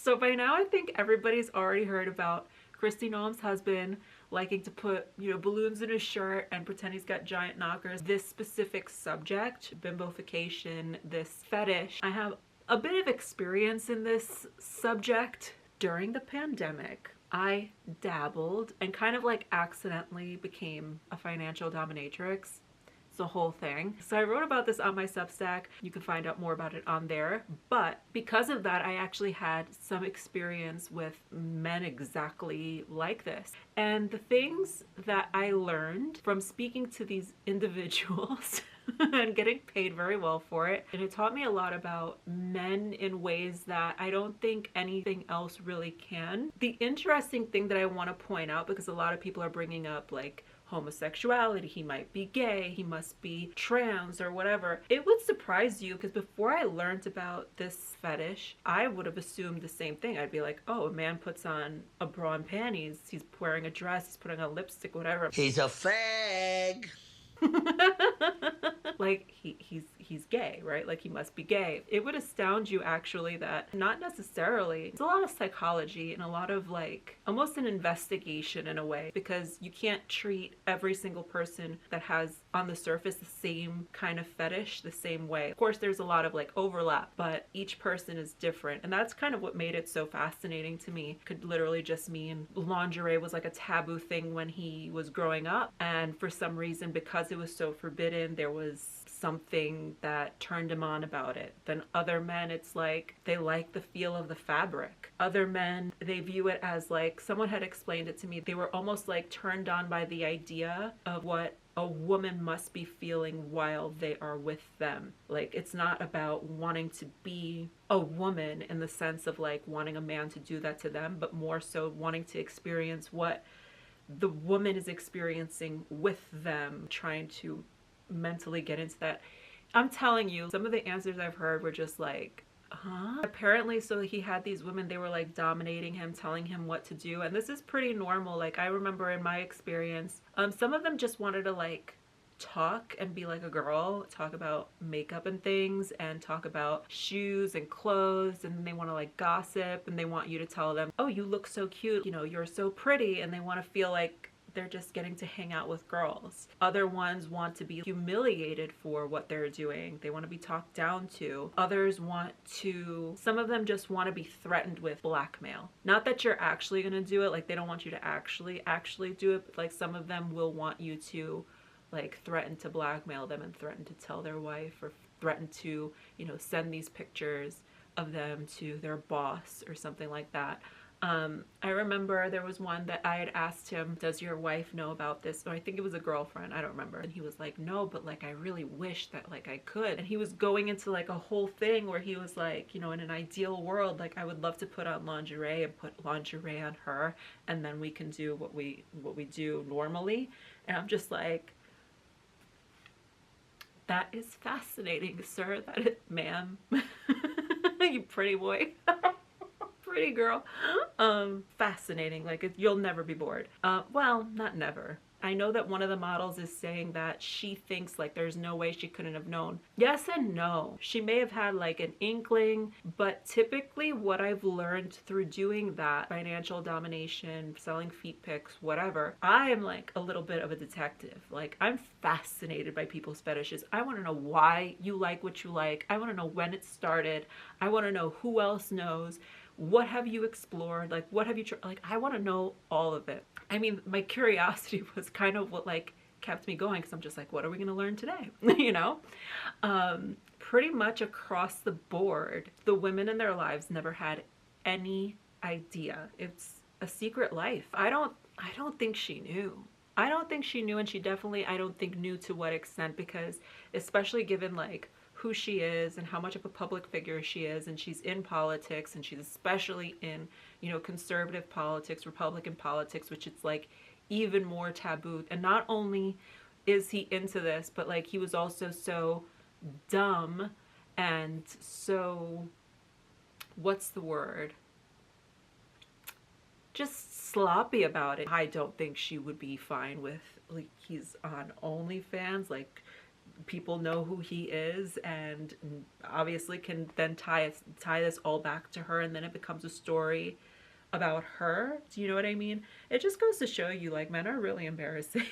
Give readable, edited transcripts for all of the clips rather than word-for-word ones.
So by now I think everybody's already heard about Kristi Noem's husband liking to put, balloons in his shirt and pretend he's got giant knockers. This specific subject, bimbofication, this fetish, I have a bit of experience in this subject. During the pandemic, I dabbled and kind of like accidentally became a financial dominatrix. It's the whole thing. So I wrote about this on my Substack. You can find out more about it on there. But because of that, I actually had some experience with men exactly like this. And the things that I learned from speaking to these individuals and getting paid very well for it. And it taught me a lot about men in ways that I don't think anything else really can. The interesting thing that I want to point out, because a lot of people are bringing up like homosexuality, he might be gay, he must be trans or whatever. It would surprise you because before I learned about this fetish, I would have assumed the same thing. I'd be like, oh, a man puts on a bra and panties, he's wearing a dress, he's putting on lipstick, whatever. He's a fag. Like he's gay, right? Like he must be gay. It would astound you actually that not necessarily. It's a lot of psychology and a lot of like almost an investigation in a way, because you can't treat every single person that has on the surface the same kind of fetish the same way. Of course there's a lot of like overlap, but each person is different, and that's kind of what made it so fascinating to me. It could literally just mean lingerie was like a taboo thing when he was growing up, and for some reason, because it was so forbidden, there was something that turned him on about it. Then other men, it's like they like the feel of the fabric. Other men, they view it as like, someone had explained it to me, they were almost like turned on by the idea of what a woman must be feeling while they are with them. Like it's not about wanting to be a woman in the sense of like wanting a man to do that to them, but more so wanting to experience what the woman is experiencing with them, trying to mentally get into that. I'm telling you, some of the answers I've heard were just like, huh? Apparently, so he had these women, they were like dominating him, telling him what to do. And this is pretty normal. Like I remember in my experience, some of them just wanted to like talk and be like a girl, talk about makeup and things, and talk about shoes and clothes, and then they want to like gossip, and they want you to tell them, oh, you look so cute, you're so pretty, and they want to feel like they're just getting to hang out with girls. Other ones want to be humiliated for what they're doing. They want to be talked down to. Others some of them just want to be threatened with blackmail. Not that you're actually going to do it, like they don't want you to actually do it, but like some of them will want you to like threaten to blackmail them and threaten to tell their wife, or threaten to, send these pictures of them to their boss or something like that. I remember there was one that I had asked him, does your wife know about this? Or I think it was a girlfriend, I don't remember. And he was like, no, but like I really wish that like I could. And he was going into like a whole thing where he was like, in an ideal world, like I would love to put on lingerie and put lingerie on her, and then we can do what we do normally. And I'm just like, that is fascinating, sir. That is, ma'am. You pretty boy. Pretty girl. Fascinating. Like you'll never be bored. Well, not never. I know that one of the models is saying that she thinks like there's no way she couldn't have known. Yes and no. She may have had like an inkling, but typically what I've learned through doing that, financial domination, selling feet pics, whatever, I am like a little bit of a detective. Like I'm fascinated by people's fetishes. I want to know why you like what you like. I want to know when it started. I want to know who else knows. What have you explored? Like, what have you tried? Like, I want to know all of it. I mean, my curiosity was kind of what like kept me going, because I'm just like, what are we going to learn today? Pretty much across the board, the women in their lives never had any idea. It's a secret life. I don't think she knew. I don't think she knew, and she definitely, I don't think, knew to what extent, because especially given like who she is and how much of a public figure she is, and she's in politics, and she's especially in, conservative politics, Republican politics, which it's like even more taboo. And not only is he into this, but like he was also so dumb and so, what's the word? Just sloppy about it. I don't think she would be fine with like he's on OnlyFans, like people know who he is, and obviously can then tie this all back to her, and then it becomes a story about her. Do you know what I mean? It just goes to show you, like, men are really embarrassing.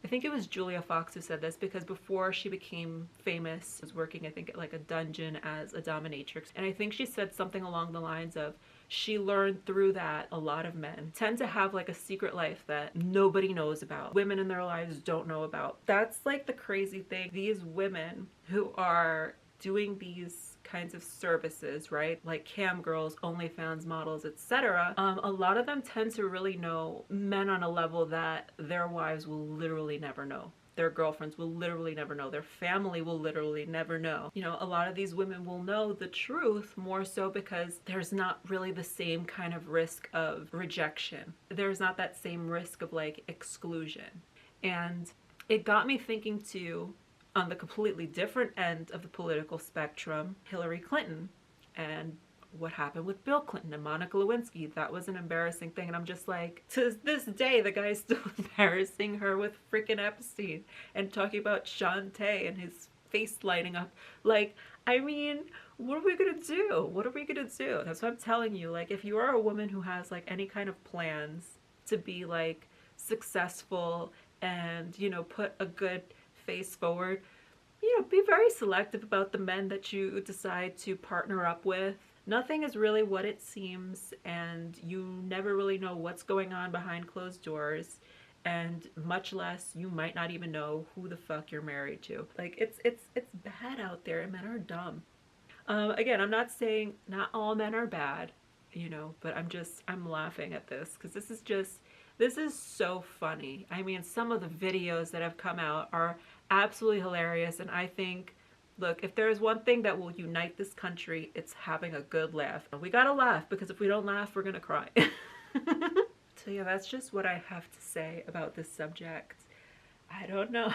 I think it was Julia Fox who said this, because before she became famous, was working, I think, at like a dungeon as a dominatrix. And I think she said something along the lines of, she learned through that a lot of men tend to have like a secret life that nobody knows about. Women in their lives don't know about. That's like the crazy thing. These women who are doing these kinds of services, right? Like cam girls, OnlyFans models, etc. A lot of them tend to really know men on a level that their wives will literally never know. Their girlfriends will literally never know. Their family will literally never know. You know, a lot of these women will know the truth more so because there's not really the same kind of risk of rejection. There's not that same risk of like exclusion. And it got me thinking too, on the completely different end of the political spectrum, Hillary Clinton and what happened with Bill Clinton and Monica Lewinsky. That was an embarrassing thing, and I'm just like, to this day the guy's still embarrassing her with freaking Epstein and talking about Shantae and his face lighting up. Like, I mean, what are we gonna do? What are we gonna do? That's what I'm telling you. Like, if you are a woman who has like any kind of plans to be like successful and, you know, put a good face forward, you know, be very selective about the men that you decide to partner up with. Nothing is really what it seems, and you never really know what's going on behind closed doors, and much less you might not even know who the fuck you're married to. Like, it's bad out there, and men are dumb. Again, I'm not saying not all men are bad, you know, but I'm laughing at this because this is so funny. I mean, some of the videos that have come out are absolutely hilarious, and I think, look, if there's one thing that will unite this country, it's having a good laugh. We gotta laugh, because if we don't laugh, we're gonna cry. So yeah, that's just what I have to say about this subject. I don't know.